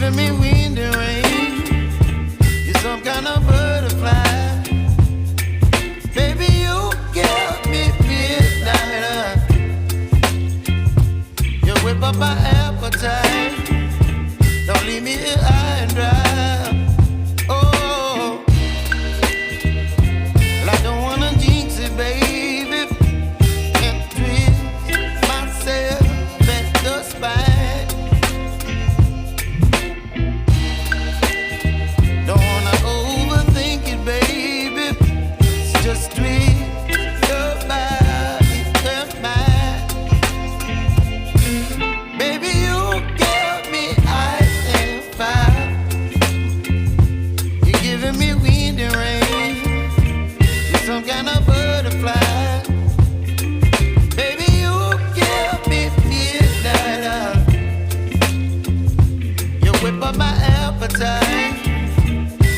giving me wind and rain. You're some kind of butterfly. Baby, you give me midnight. You whip up my appetite. Don't leave me here high and dry. Oh, well, I don't wanna jinx it, baby, and twist myself at the spine. Don't wanna overthink it, baby. It's just twist your body and mine. Baby, you give me ice and fire. You're giving me wind and rain. You're some kind of butterfly. Baby, you give me midnight. You whip up my appetite.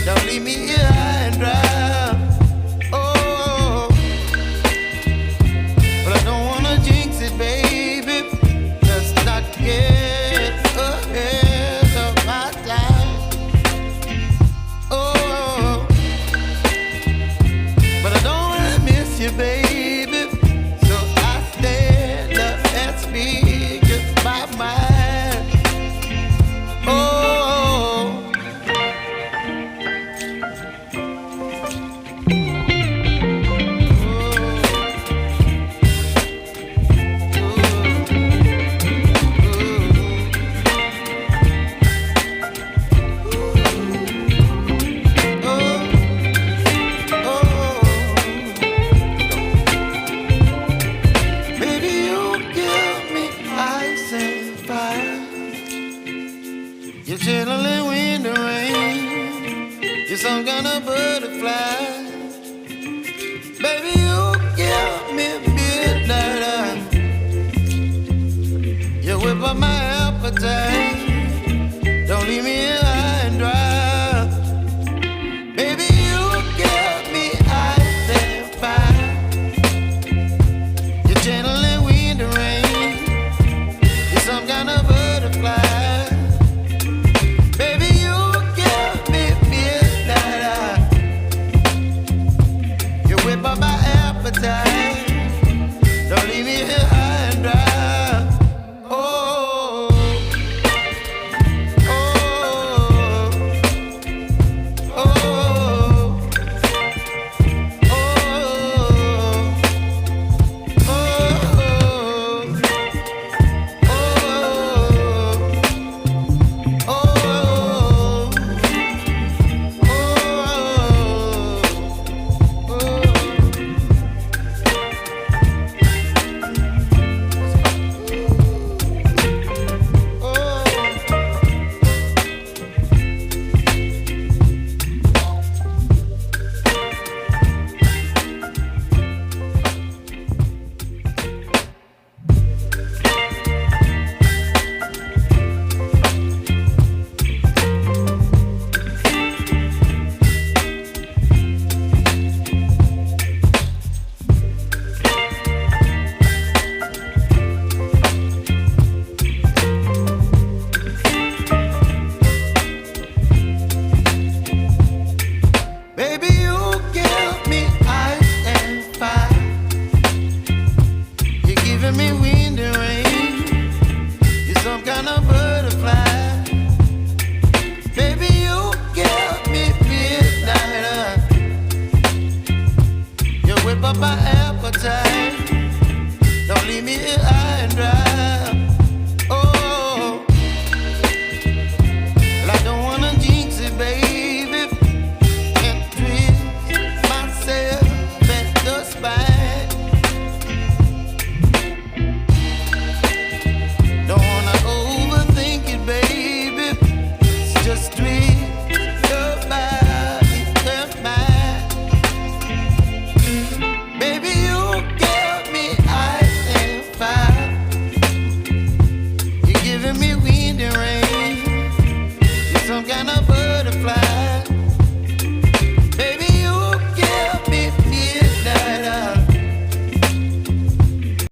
Don't leave me here high and dry. Oh, but I don't wanna jinx it, baby. Let's not get ahead of my time. Oh, but I don't wanna miss you, baby. So I stand up and speak just my mind. Oh. Baby, you give me ice and fire. You're chilling wind and rain. You're some kind of butterfly. Baby, you give me midnight. You whip up my appetite. Don't leave me